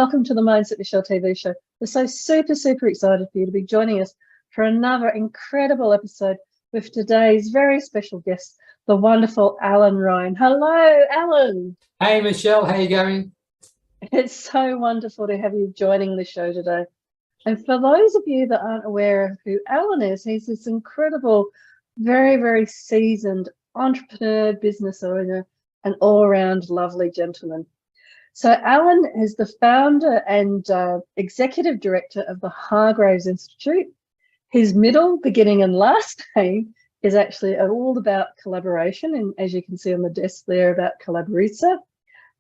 welcome to the Mindset Michele TV show. We're so super excited for you to be joining us for another incredible episode with today's very special guest, the wonderful Allan Ryan. Hello, Allan. Hey, Michele, how you going? It's so wonderful to have you joining the show today. And for those of you that aren't aware of who Allan is, he's this incredible, very seasoned entrepreneur, business owner, and all-around lovely gentleman. So Allan is the founder and executive director of the Hargreaves Institute. His middle, beginning, and last name is actually all about collaboration, and as you can see on the desk there, about collaborator.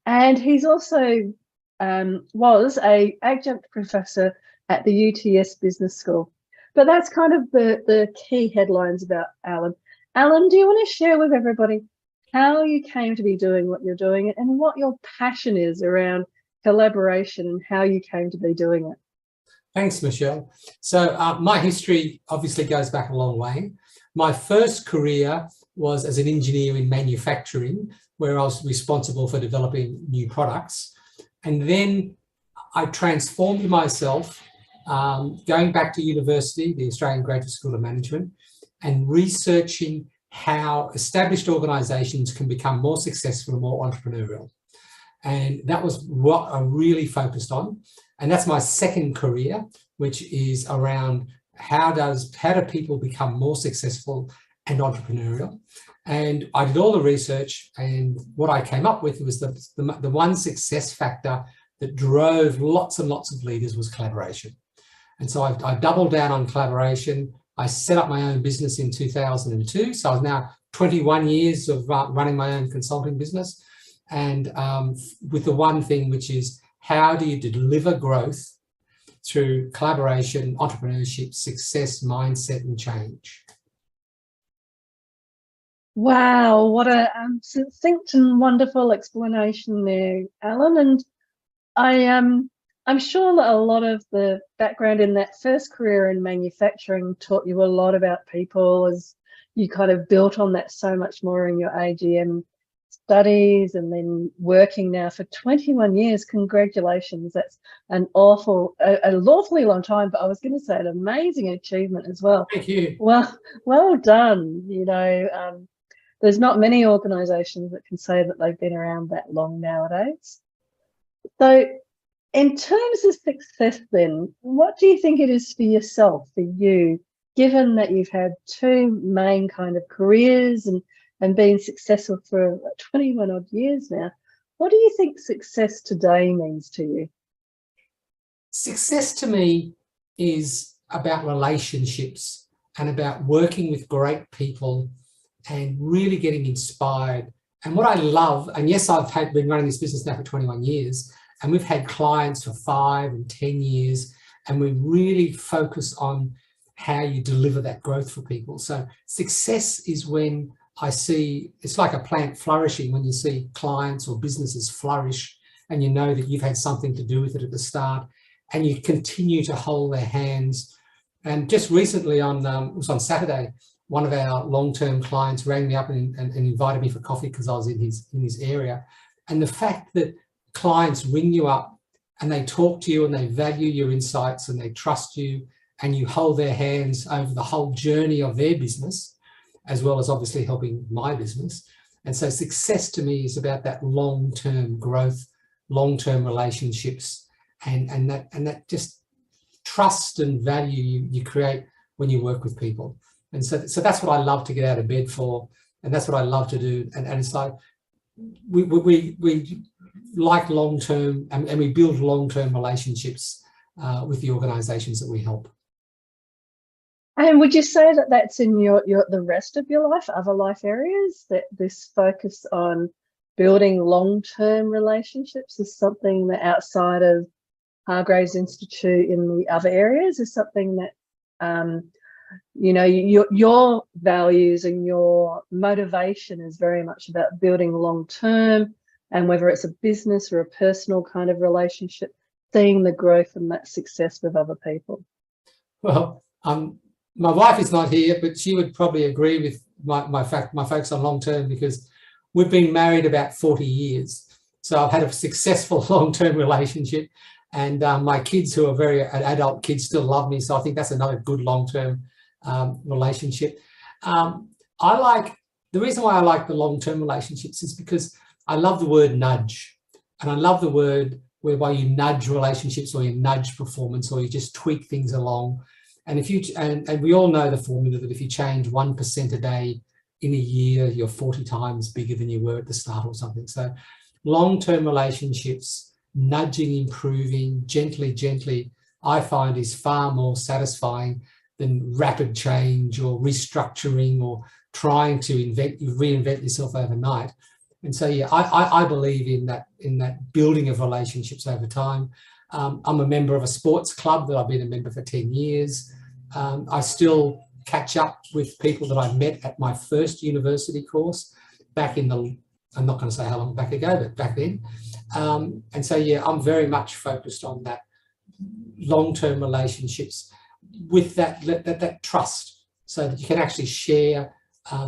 And he's also was a adjunct professor at the UTS Business School. But that's kind of the key headlines about Allan. Allan, do you want to share with everybody how you came to be doing what you're doing and what your passion is around collaboration and how you came to be doing it? Thanks, Michele. So my history obviously goes back a long way. My first career was as an engineer in manufacturing, where I was responsible for developing new products. And then I transformed myself, going back to university, the Australian Graduate School of Management, and researching how established organisations can become more successful and more entrepreneurial. And that was what I really focused on. And that's my second career, which is around how do people become more successful and entrepreneurial. And I did all the research, and what I came up with was the one success factor that drove lots and lots of leaders was collaboration. And so I doubled down on collaboration. I set up my own business in 2002. So I was now 21 years of running my own consulting business. And with the one thing, which is how do you deliver growth through collaboration, entrepreneurship, success, mindset, and change? Wow, what a succinct and wonderful explanation there, Allan. And I'm sure that a lot of the background in that first career in manufacturing taught you a lot about people as you kind of built on that so much more in your AGM studies, and then working now for 21 years. Congratulations. That's an awfully long time, but I was going to say an amazing achievement as well. Thank you. Well done. You know, there's not many organizations that can say that they've been around that long nowadays. So in terms of success then, what do you think it is for yourself, for you, given that you've had two main kind of careers and been successful for 21 odd years now? What do you think success today means to you? Success to me is about relationships and about working with great people and really getting inspired. And what I love, and yes, I've been running this business now for 21 years, and we've had clients for 5 and 10 years, and we really focus on how you deliver that growth for people. So success is when I see, it's like a plant flourishing, when you see clients or businesses flourish and you know that you've had something to do with it at the start and you continue to hold their hands. And just recently it was on Saturday, one of our long-term clients rang me up and invited me for coffee because I was in his area. And the fact that clients ring you up and they talk to you and they value your insights and they trust you and you hold their hands over the whole journey of their business, as well as obviously helping my business. And so success to me is about that long-term growth, long-term relationships, and that just trust and value you create when you work with people. And so that's what I love to get out of bed for, and that's what I love to do. And it's like we like long-term, and we build long-term relationships with the organizations that we help. And would you say that that's in the rest of your life, other life areas, that this focus on building long-term relationships is something that outside of Hargreaves Institute in the other areas is something that, you know, your values and your motivation is very much about building long-term, and whether it's a business or a personal kind of relationship, seeing the growth and that success with other people? Well, my wife is not here, but she would probably agree with my focus on long-term, because we've been married about 40 years. So I've had a successful long-term relationship, And my kids, who are very adult kids, still love me. So I think that's another good long-term relationship. The reason why I like the long-term relationships is because I love the word nudge, and I love the word whereby you nudge relationships, or you nudge performance, or you just tweak things along. And if you and we all know the formula that if you change 1% a day in a year, you're 40 times bigger than you were at the start or something. So long-term relationships, nudging, improving, gently, I find is far more satisfying than rapid change or restructuring or trying to reinvent yourself overnight. And so, yeah, I believe in that building of relationships over time. I'm a member of a sports club that I've been a member for 10 years. I still catch up with people that I met at my first university course back in the, I'm not going to say how long back ago, but back then. And so, yeah, I'm very much focused on that long-term relationships with that trust, so that you can actually share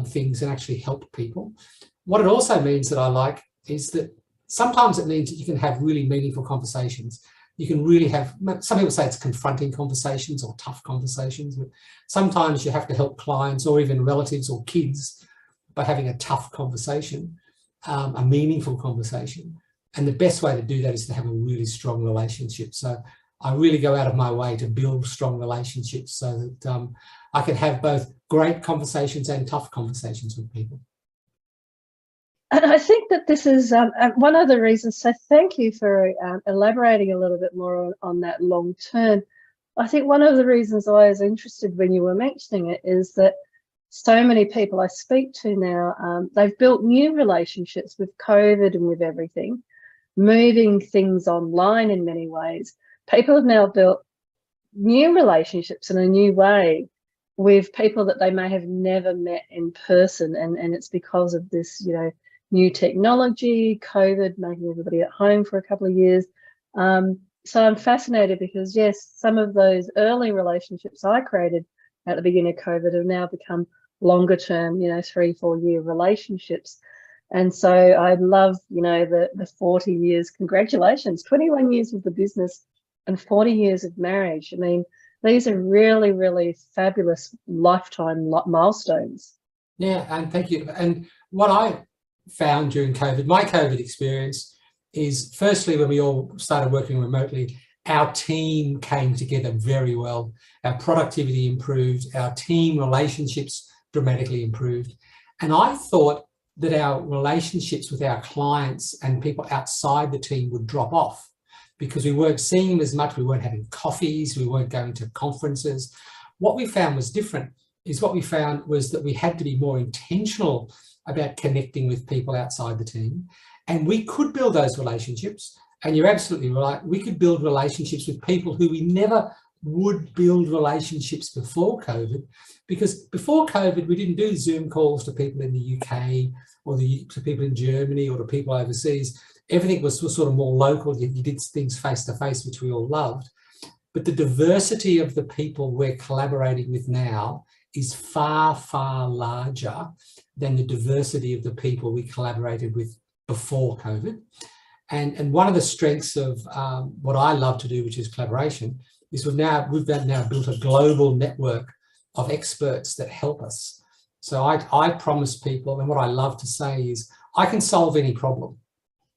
things and actually help people. What it also means that I like is that sometimes it means that you can have really meaningful conversations. You can really have, some people say it's confronting conversations or tough conversations, but sometimes you have to help clients or even relatives or kids by having a tough conversation, a meaningful conversation. And the best way to do that is to have a really strong relationship. So I really go out of my way to build strong relationships so that I can have both great conversations and tough conversations with people. And I think that this is one of the reasons, so thank you for elaborating a little bit more on that long term. I think one of the reasons I was interested when you were mentioning it is that so many people I speak to now, they've built new relationships with COVID and with everything, moving things online in many ways. People have now built new relationships in a new way with people that they may have never met in person. And it's because of this, you know, new technology, COVID making everybody at home for a couple of years. So I'm fascinated because, yes, some of those early relationships I created at the beginning of COVID have now become longer term, you know, 3-4 year relationships. And so I love, you know, the 40 years, congratulations, 21 years with the business and 40 years of marriage. I mean, these are really, really fabulous lifetime milestones. Yeah, and thank you. And what I found during COVID, my COVID experience, is firstly when we all started working remotely, our team came together very well. Our productivity improved, our team relationships dramatically improved. And I thought that our relationships with our clients and people outside the team would drop off because we weren't seeing them as much, we weren't having coffees, we weren't going to conferences. What we found was different. What we found was that we had to be more intentional about connecting with people outside the team. And we could build those relationships. And you're absolutely right. We could build relationships with people who we never would build relationships before COVID, because before COVID, we didn't do Zoom calls to people in the UK or to people in Germany or to people overseas. Everything was sort of more local. You did things face to face, which we all loved. But the diversity of the people we're collaborating with now is far, far larger than the diversity of the people we collaborated with before COVID. And one of the strengths of what I love to do, which is collaboration, is we've now built a global network of experts that help us. So I promise people, and what I love to say is, I can solve any problem.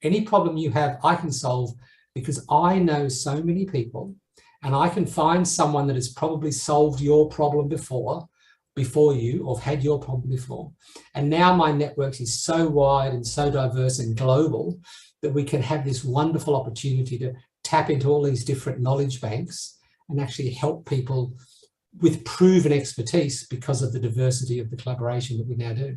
Any problem you have, I can solve, because I know so many people, and I can find someone that has probably solved your problem before you, or had your problem before. And now my network is so wide and so diverse and global that we can have this wonderful opportunity to tap into all these different knowledge banks and actually help people with proven expertise because of the diversity of the collaboration that we now do.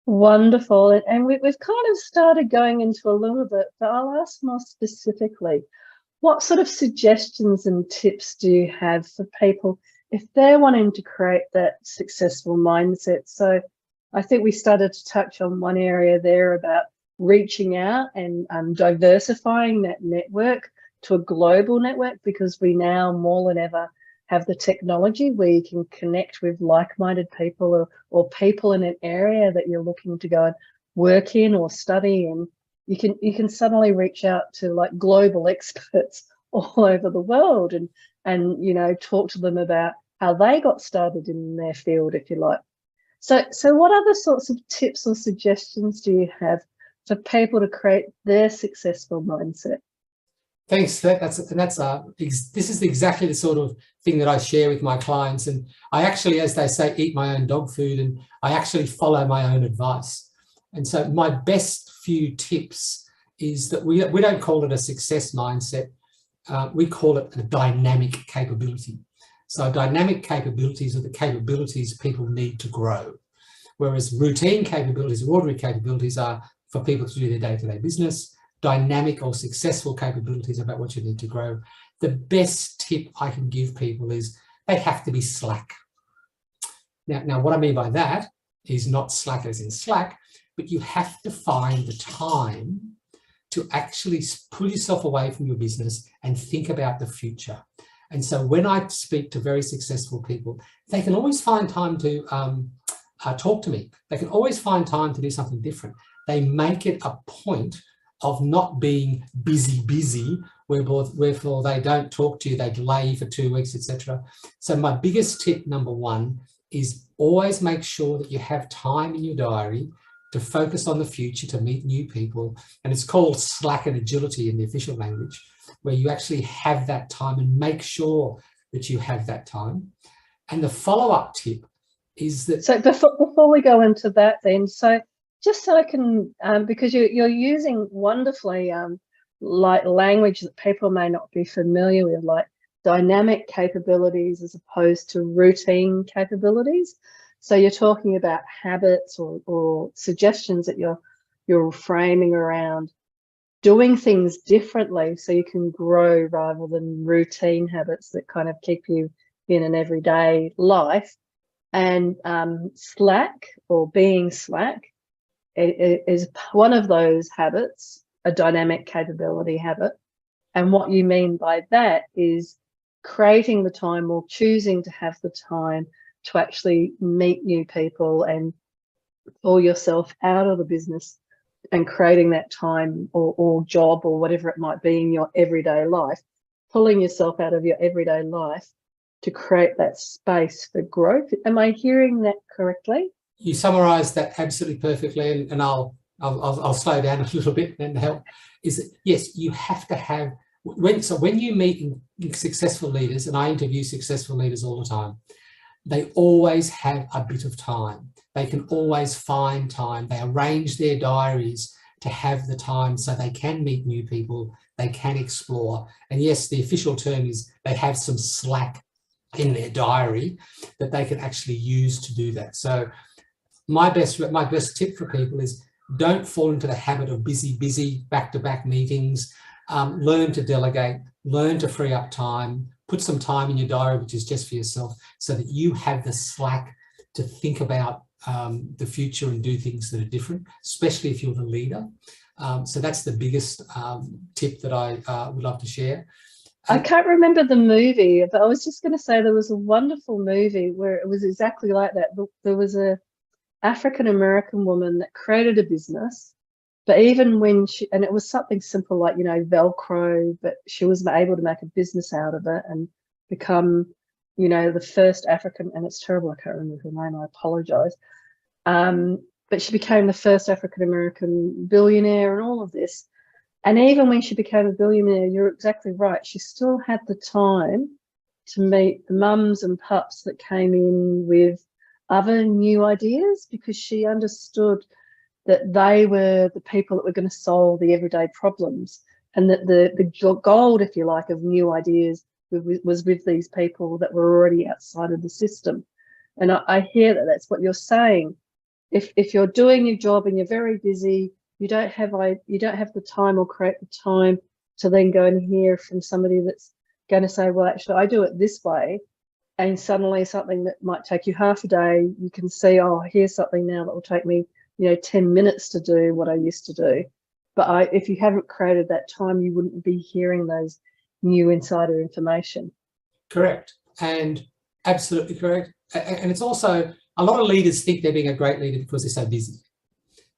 Wonderful. And we've kind of started going into a little bit, but I'll ask more specifically, what sort of suggestions and tips do you have for people if they're wanting to create that successful mindset? So I think we started to touch on one area there about reaching out and diversifying that network to a global network, because we now more than ever have the technology where you can connect with like-minded people or people in an area that you're looking to go and work in or study in. you can suddenly reach out to like global experts all over the world and talk to them about how they got started in their field, if you like. So what other sorts of tips or suggestions do you have for people to create their successful mindset? Thanks. This is exactly the sort of thing that I share with my clients. And I actually, as they say, eat my own dog food, and I actually follow my own advice. And so my best few tips is that we don't call it a success mindset. We call it a dynamic capability. So dynamic capabilities are the capabilities people need to grow, whereas routine capabilities or ordinary capabilities are for people to do their day-to-day business. Dynamic or successful capabilities about what you need to grow. The best tip I can give people is they have to be slack. Now what I mean by that is not slack as in slack, but you have to find the time to actually pull yourself away from your business and think about the future. And so when I speak to very successful people, they can always find time to talk to me. They can always find time to do something different. They make it a point of not being busy, wherefore they don't talk to you, they delay for 2 weeks, etc. So my biggest tip, number one, is always make sure that you have time in your diary to focus on the future, to meet new people. And it's called slack and agility in the official language, where you actually have that time and make sure that you have that time. And the follow-up tip is that... So before we go into that then, so just so I can, because you're using wonderfully like language that people may not be familiar with, like dynamic capabilities as opposed to routine capabilities. So you're talking about habits or suggestions that you're framing around doing things differently so you can grow rather than routine habits that kind of keep you in an everyday life. And slack or being slack is one of those habits, a dynamic capability habit. And what you mean by that is creating the time or choosing to have the time to actually meet new people and pull yourself out of the business and creating that time or job or whatever it might be in your everyday life, pulling yourself out of your everyday life to create that space for growth. Am I hearing that correctly? You summarised that absolutely perfectly, and I'll slow down a little bit and help. Is that, yes, you have to have when you meet successful leaders, and I interview successful leaders all the time, they always have a bit of time. They can always find time. They arrange their diaries to have the time so they can meet new people, they can explore. And yes, the official term is they have some slack in their diary that they can actually use to do that. So my best tip for people is don't fall into the habit of busy, back-to-back meetings. Learn to delegate, learn to free up time, put some time in your diary, which is just for yourself, so that you have the slack to think about the future and do things that are different, especially if you're the leader. So that's the biggest tip that I would love to share. I can't remember the movie, but I was just going to say there was a wonderful movie where it was exactly like that. There was a African-American woman that created a business, but even when and it was something simple like, Velcro, but she was able to make a business out of it and become, the first African, and it's terrible, I can't remember her name, I apologize. But she became the first African-American billionaire and all of this. And even when she became a billionaire, you're exactly right, she still had the time to meet the mums and pups that came in with other new ideas, because she understood that they were the people that were going to solve the everyday problems, and that the gold, if you like, of new ideas was with these people that were already outside of the system. And I hear that that's what you're saying. If you're doing your job and you're very busy, you don't have the time or create the time to then go and hear from somebody that's going to say, well, actually, I do it this way. And suddenly something that might take you half a day, you can see, oh, here's something now that will take me 10 minutes to do what I used to do. But if you haven't created that time, you wouldn't be hearing those new insider information. Correct. And absolutely correct. And it's also, a lot of leaders think they're being a great leader because they're so busy.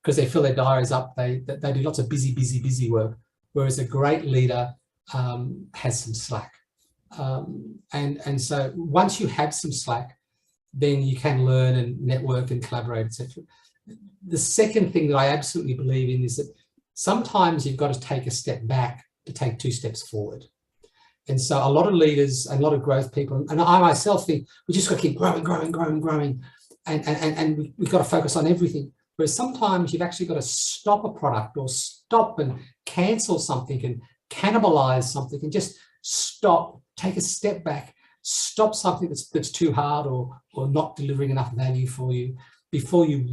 because they fill their diaries up. They do lots of busy work, whereas a great leader has some slack. And so once you have some slack, then you can learn and network and collaborate, etc. The second thing that I absolutely believe in is that sometimes you've got to take a step back to take 2 steps forward. And so a lot of leaders and a lot of growth people, and I myself think we just got to keep growing, and we've got to focus on everything. Whereas sometimes you've actually got to stop a product, or stop and cancel something and cannibalize something, and just stop, take a step back, stop something that's too hard or not delivering enough value for you before you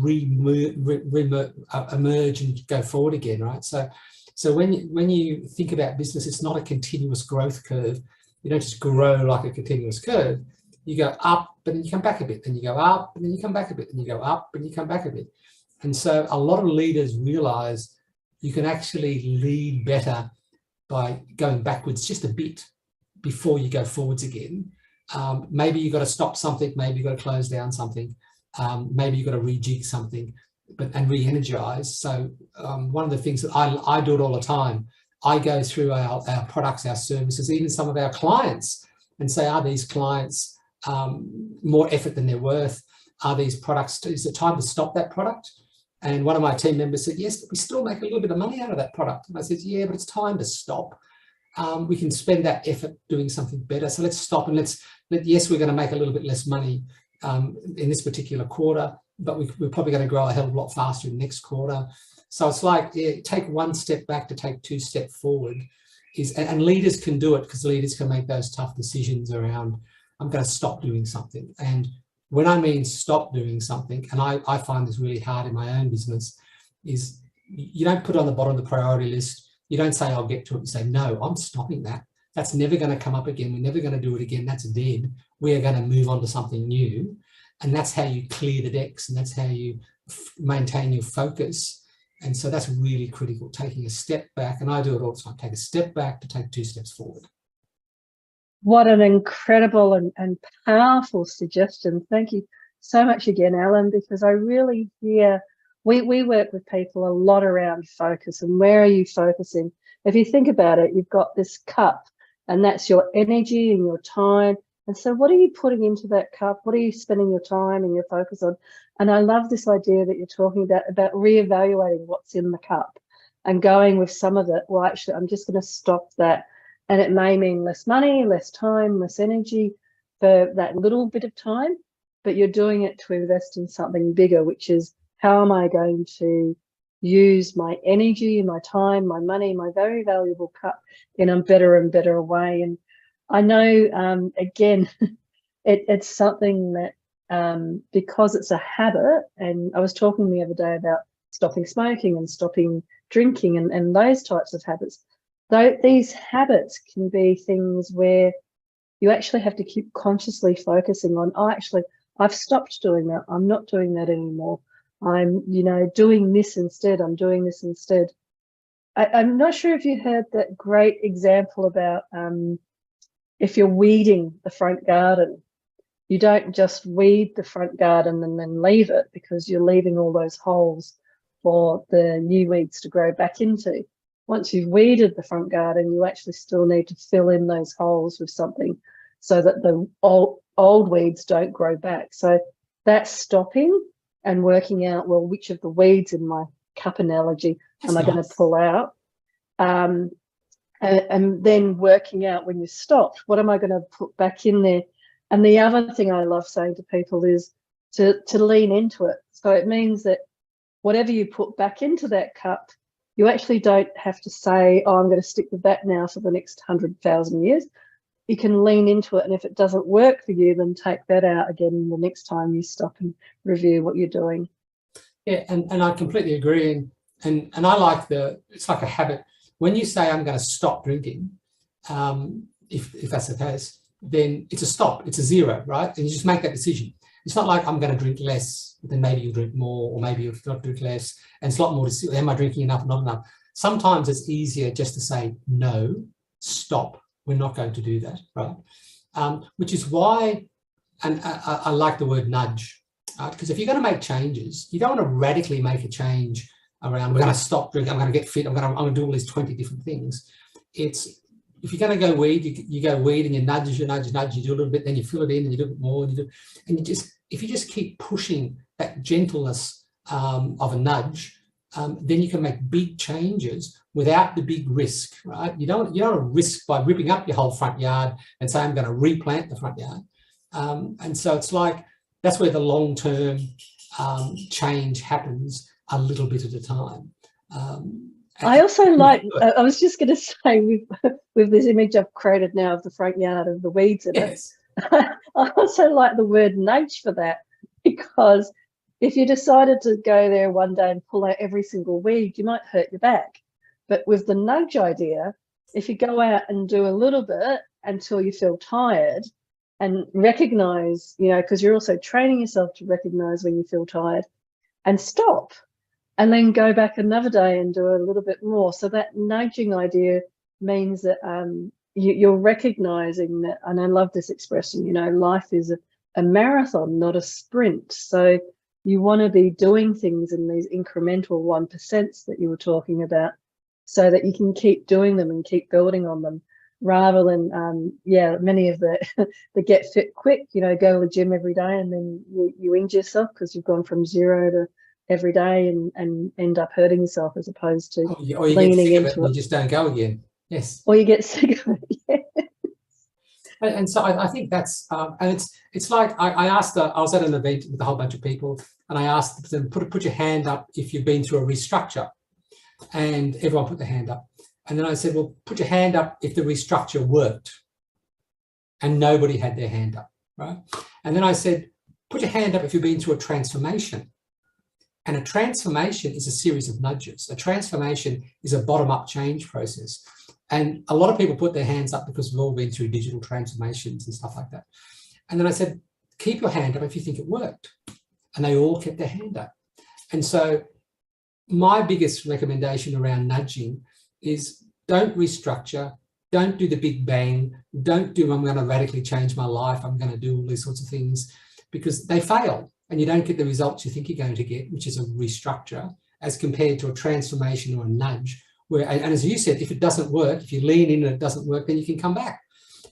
emerge and go forward again, right? So when you think about business, it's not a continuous growth curve. You don't just grow like a continuous curve. You go up, but then you come back a bit, then you go up, and then you come back a bit, and you go up, and you come back a bit. And so a lot of leaders realize you can actually lead better by going backwards just a bit before you go forwards again. Maybe you've got to stop something, maybe you've got to close down something, maybe you've got to rejig something, and re-energize. So one of the things that I do it all the time, I go through our products, our services, even some of our clients, and say, are these clients more effort than they're worth? Are these products, is it time to stop that product? And one of my team members said, yes, but we still make a little bit of money out of that product. And I said, yeah, but it's time to stop. We can spend that effort doing something better. So let's stop, and yes, we're going to make a little bit less money in this particular quarter, but we're probably going to grow a hell of a lot faster in the next quarter. So it's like, yeah, take 1 step back to take 2 steps forward. And leaders can do it, because leaders can make those tough decisions around, I'm going to stop doing something. And when I mean stop doing something, and I find this really hard in my own business, is you don't put it on the bottom of the priority list. You don't say, I'll get to it. You say, no, I'm stopping that. That's never going to come up again. We're never going to do it again. That's dead. We are going to move on to something new. And that's how you clear the decks, and that's how you maintain your focus. And so that's really critical, taking a step back. And I do it all the time, take a step back to take 2 steps forward. What an incredible and powerful suggestion. Thank you so much again, Allan, because I really hear, we work with people a lot around focus, and where are you focusing? If you think about it, you've got this cup, and that's your energy and your time. And so what are you putting into that cup? What are you spending your time and your focus on? And I love this idea that you're talking about reevaluating what's in the cup and going with some of it. Well, actually, I'm just going to stop that. And it may mean less money, less time, less energy for that little bit of time, but you're doing it to invest in something bigger, which is, how am I going to use my energy, my time, my money, my very valuable cup in a better and better way? And I know, again, it's something that, because it's a habit, and I was talking the other day about stopping smoking and stopping drinking and those types of habits. Though these habits can be things where you actually have to keep consciously focusing on, I've stopped doing that. I'm not doing that anymore. I'm, doing this instead. I'm doing this instead. I'm not sure if you heard that great example about if you're weeding the front garden, you don't just weed the front garden and then leave it, because you're leaving all those holes for the new weeds to grow back into. Once you've weeded the front garden, you actually still need to fill in those holes with something so that the old weeds don't grow back. So that's stopping and working out, well, which of the weeds in my cup analogy am I going to pull out? And then working out, when you stopped, what am I going to put back in there? And the other thing I love saying to people is to lean into it. So it means that whatever you put back into that cup, you actually don't have to say, oh, I'm going to stick with that now for the next 100,000 years. You can lean into it, and if it doesn't work for you, then take that out again the next time you stop and review what you're doing. Yeah, and I completely agree. And I like it's like a habit. When you say, I'm going to stop drinking, if that's the case, then it's a stop, it's a zero, right? And you just make that decision. It's not like I'm going to drink less, then maybe you'll drink more, or maybe you'll not drink less. And it's a lot more to, am I drinking enough, not enough? Sometimes it's easier just to say, no, stop. We're not going to do that, right? Which is why, and I like the word nudge, because if you're going to make changes, you don't want to radically make a change around, we're going to stop drinking, I'm going to get fit, I'm going to do all these 20 different things. It's, if you're going to go weed, you go weed and you nudge, you do a little bit, then you fill it in and you do a bit more, and you just, if you just keep pushing that gentleness of a nudge, then you can make big changes without the big risk, right? You don't risk by ripping up your whole front yard and say, I'm going to replant the front yard. And so it's like, that's where the long-term change happens a little bit at a time. I also like, I was just going to say, with this image I've created now of the front yard of the weeds in it, I also like the word nudge for that, because if you decided to go there one day and pull out every single weed, you might hurt your back. But with the nudge idea, if you go out and do a little bit until you feel tired and recognize, you know, because you're also training yourself to recognize when you feel tired and stop, and then go back another day and do a little bit more. So that nudging idea means that you're recognizing that, and I love this expression, you know, life is a marathon, not a sprint. So you want to be doing things in these incremental 1% that you were talking about, so that you can keep doing them and keep building on them, rather than, many of the get fit quick, you know, go to the gym every day and then you injure yourself because you've gone from 0 to every day and end up hurting yourself, as opposed to or you leaning get sick of it into and it. you just don't go again. Yes. Or you get sick of it. Yeah. And so I think that's, and it's like, I asked, I was at an event with a whole bunch of people, and I asked them, put your hand up if you've been through a restructure, and everyone put their hand up. And then I said, well, put your hand up if the restructure worked, and nobody had their hand up, right? And then I said, put your hand up if you've been through a transformation. And a transformation is a series of nudges. A transformation is a bottom-up change process. And a lot of people put their hands up because we've all been through digital transformations and stuff like that. And then I said, keep your hand up if you think it worked. And they all kept their hand up. And so my biggest recommendation around nudging is don't restructure, don't do the big bang, don't do I'm going to radically change my life, I'm going to do all these sorts of things, because they fail and you don't get the results you think you're going to get, which is a restructure, as compared to a transformation or a nudge, where, and as you said, if it doesn't work, if you lean in and it doesn't work, then you can come back.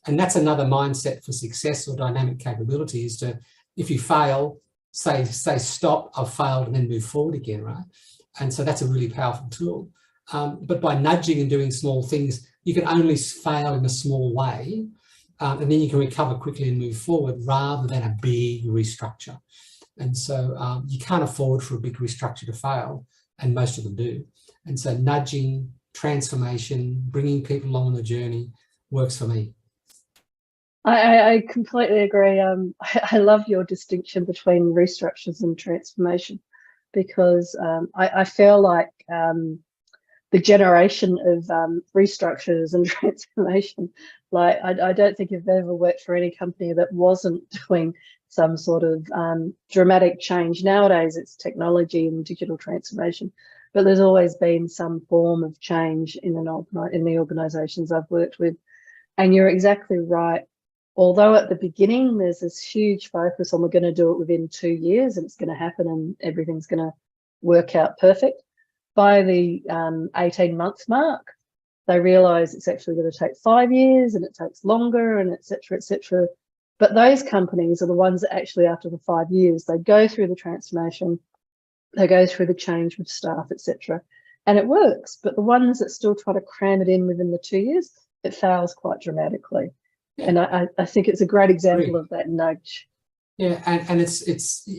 And that's another mindset for success or dynamic capability, is to, if you fail, say stop, I've failed, and then move forward again, right? And so that's a really powerful tool. But by nudging and doing small things, you can only fail in a small way, and then you can recover quickly and move forward, rather than a big restructure. And so you can't afford for a big restructure to fail, and most of them do. And so nudging, transformation, bringing people along on the journey works for me. I completely agree. I love your distinction between restructures and transformation, because I feel like the generation of restructures and transformation, like I don't think I've ever worked for any company that wasn't doing some sort of dramatic change. Nowadays it's technology and digital transformation, but there's always been some form of change in the organizations I've worked with. And you're exactly right. Although at the beginning there's this huge focus on we're going to do it within 2 years and it's going to happen and everything's going to work out perfect, by the 18-month mark, they realise it's actually going to take 5 years and it takes longer, and et cetera, et cetera. But those companies are the ones that actually, after the 5 years, they go through the transformation, they go through the change with staff, et cetera, and it works. But the ones that still try to cram it in within the 2 years, it fails quite dramatically. Yeah. And I think it's a great example of that nudge. Yeah, and it's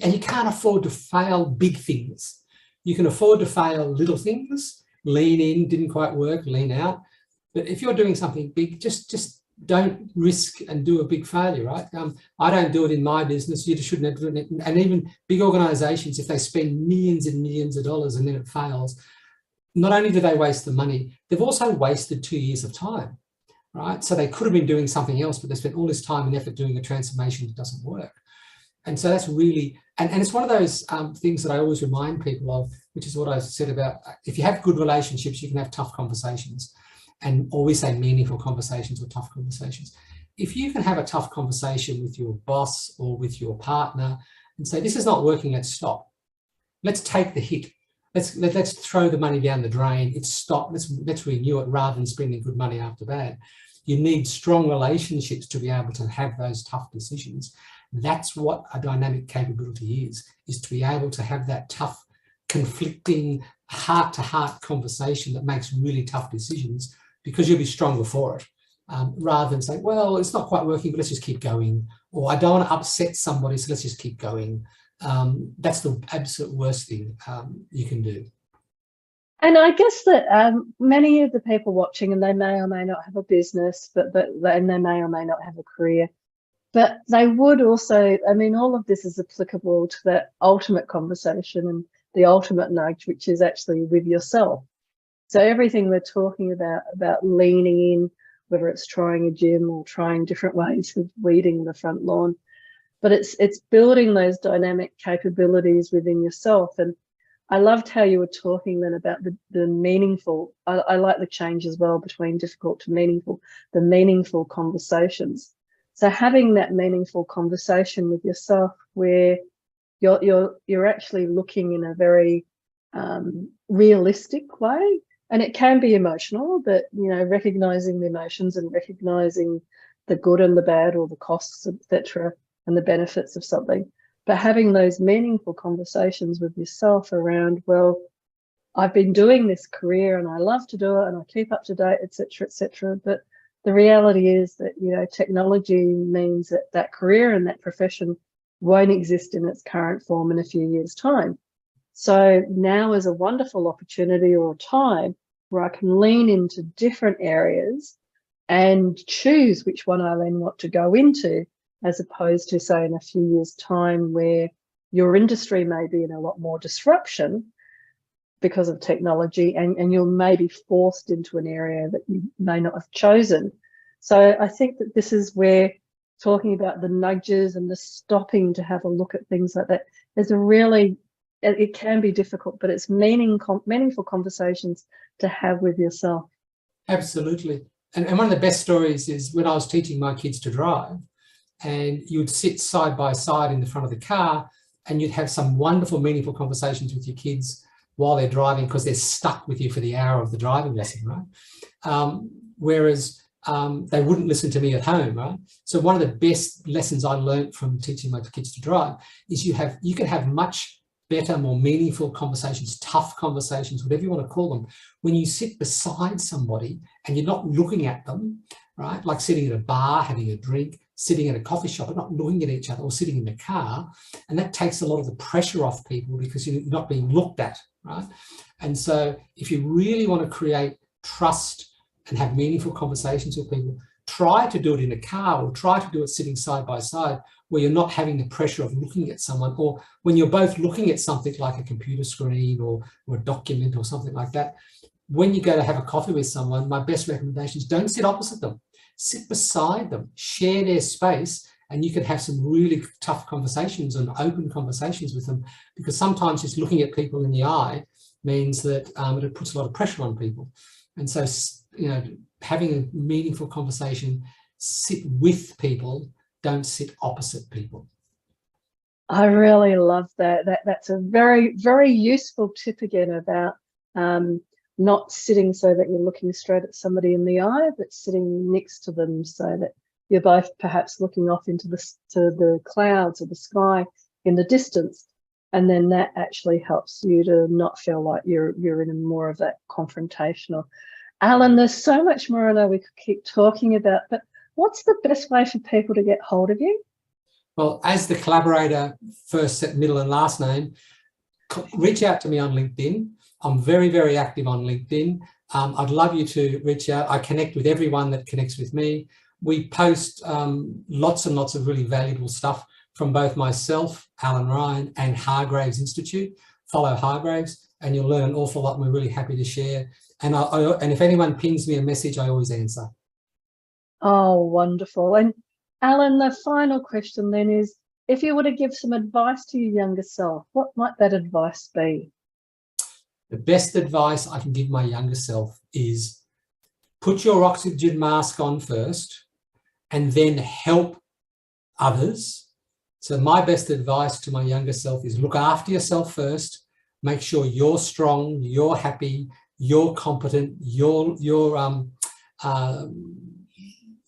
and you can't afford to fail big things. You can afford to fail little things. Lean in, didn't quite work, lean out. But if you're doing something big, just don't risk and do a big failure, right? I don't do it in my business. You just shouldn't do it. And even big organizations, if they spend millions and millions of dollars and then it fails, not only do they waste the money, they've also wasted 2 years of time, right? So they could have been doing something else, but they spent all this time and effort doing a transformation that doesn't work. And so that's really, and it's one of those things that I always remind people of, which is what I said about, if you have good relationships, you can have tough conversations, and always say meaningful conversations or tough conversations. If you can have a tough conversation with your boss or with your partner and say, this is not working, let's stop. Let's take the hit. let's throw the money down the drain. It's stop. Let's renew it rather than spending good money after bad. You need strong relationships to be able to have those tough decisions. That's what a dynamic capability is to be able to have that tough, conflicting, heart-to-heart conversation that makes really tough decisions, because you'll be stronger for it, rather than saying, well, it's not quite working, but let's just keep going. Or I don't want to upset somebody, so let's just keep going. That's the absolute worst thing you can do. And I guess that many of the people watching, and they may or may not have a business, and they may or may not have a career, but they would also, I mean, all of this is applicable to that ultimate conversation and the ultimate nudge, which is actually with yourself. So everything we're talking about leaning in, whether it's trying a gym or trying different ways of weeding the front lawn, but it's building those dynamic capabilities within yourself. And I loved how you were talking then about the meaningful, I like the change as well between difficult to meaningful, the meaningful conversations. So having that meaningful conversation with yourself where you're actually looking in a very realistic way, and it can be emotional, but recognizing the emotions and recognizing the good and the bad, or the costs, etc., and the benefits of something. But having those meaningful conversations with yourself around, well, I've been doing this career and I love to do it and I keep up to date, etc., etc. But the reality is that, technology means that that career and that profession won't exist in its current form in a few years' time. So now is a wonderful opportunity or a time where I can lean into different areas and choose which one I then want to go into, as opposed to, say, in a few years' time where your industry may be in a lot more disruption because of technology, and you're maybe forced into an area that you may not have chosen. So I think that this is where talking about the nudges and the stopping to have a look at things like that is it can be difficult, but it's meaningful conversations to have with yourself. Absolutely. And one of the best stories is when I was teaching my kids to drive, and you would sit side by side in the front of the car and you'd have some wonderful, meaningful conversations with your kids while they're driving, because they're stuck with you for the hour of the driving lesson, right? Whereas they wouldn't listen to me at home, right? So one of the best lessons I learned from teaching my kids to drive is you can have much better, more meaningful conversations, tough conversations, whatever you want to call them, when you sit beside somebody and you're not looking at them, right? Like sitting at a bar, having a drink, sitting at a coffee shop and not looking at each other, or sitting in the car. And that takes a lot of the pressure off people because you're not being looked at, right? And so if you really want to create trust and have meaningful conversations with people, try to do it in a car, or try to do it sitting side by side, where you're not having the pressure of looking at someone, or when you're both looking at something like a computer screen or a document or something like that. When you go to have a coffee with someone, my best recommendation is don't sit opposite them. Sit beside them, share their space, and you can have some really tough conversations and open conversations with them, because sometimes just looking at people in the eye means that it puts a lot of pressure on people. And so, having a meaningful conversation, sit with people, don't sit opposite people. I really love that. That's a very, very useful tip again about not sitting so that you're looking straight at somebody in the eye, but sitting next to them so that you're both perhaps looking off into the clouds or the sky in the distance. And then that actually helps you to not feel like you're in more of that confrontational. Allan, there's so much more I know we could keep talking about, but what's the best way for people to get hold of you? Well, as the collaborator, first, middle and last name, reach out to me on LinkedIn. I'm very, very active on LinkedIn. I'd love you to reach out. I connect with everyone that connects with me. We post lots and lots of really valuable stuff from both myself, Allan Ryan, and Hargraves Institute. Follow Hargraves and you'll learn an awful lot, and we're really happy to share. And if anyone pings me a message, I always answer. Oh, wonderful. And Allan, the final question then is, if you were to give some advice to your younger self, what might that advice be? The best advice I can give my younger self is put your oxygen mask on first and then help others. So my best advice to my younger self is look after yourself first, make sure you're strong, you're happy, you're competent, you're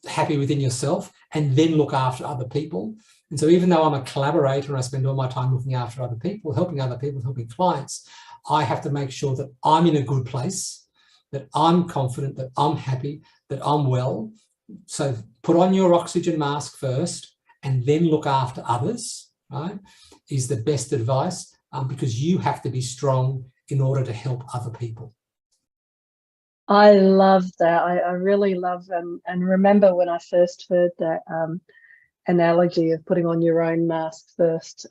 happy within yourself, and then look after other people. And so even though I'm a collaborator and I spend all my time looking after other people, helping clients, I have to make sure that I'm in a good place, that I'm confident, that I'm happy, that I'm well. So put on your oxygen mask first and then look after others, right, is the best advice, because you have to be strong in order to help other people. I love that. I really love, and remember when I first heard that analogy of putting on your own mask first.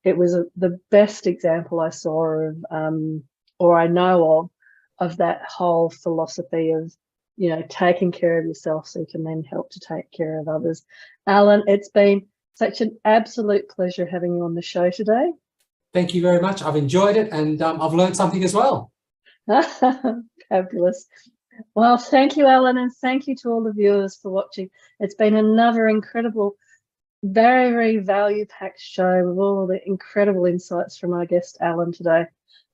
It was the best example I saw of, or I know of that whole philosophy of, you know, taking care of yourself so you can then help to take care of others. Allan, it's been such an absolute pleasure having you on the show today. Thank you very much. I've enjoyed it, and I've learned something as well. Fabulous. Well, thank you, Allan, and thank you to all the viewers for watching. It's been another incredible, very, very value-packed show with all the incredible insights from our guest, Allan, today.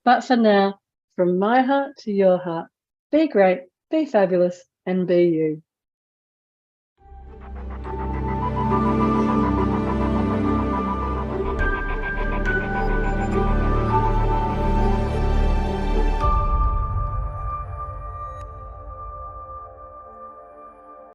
But for now, from my heart to your heart, be great, be fabulous, and be you.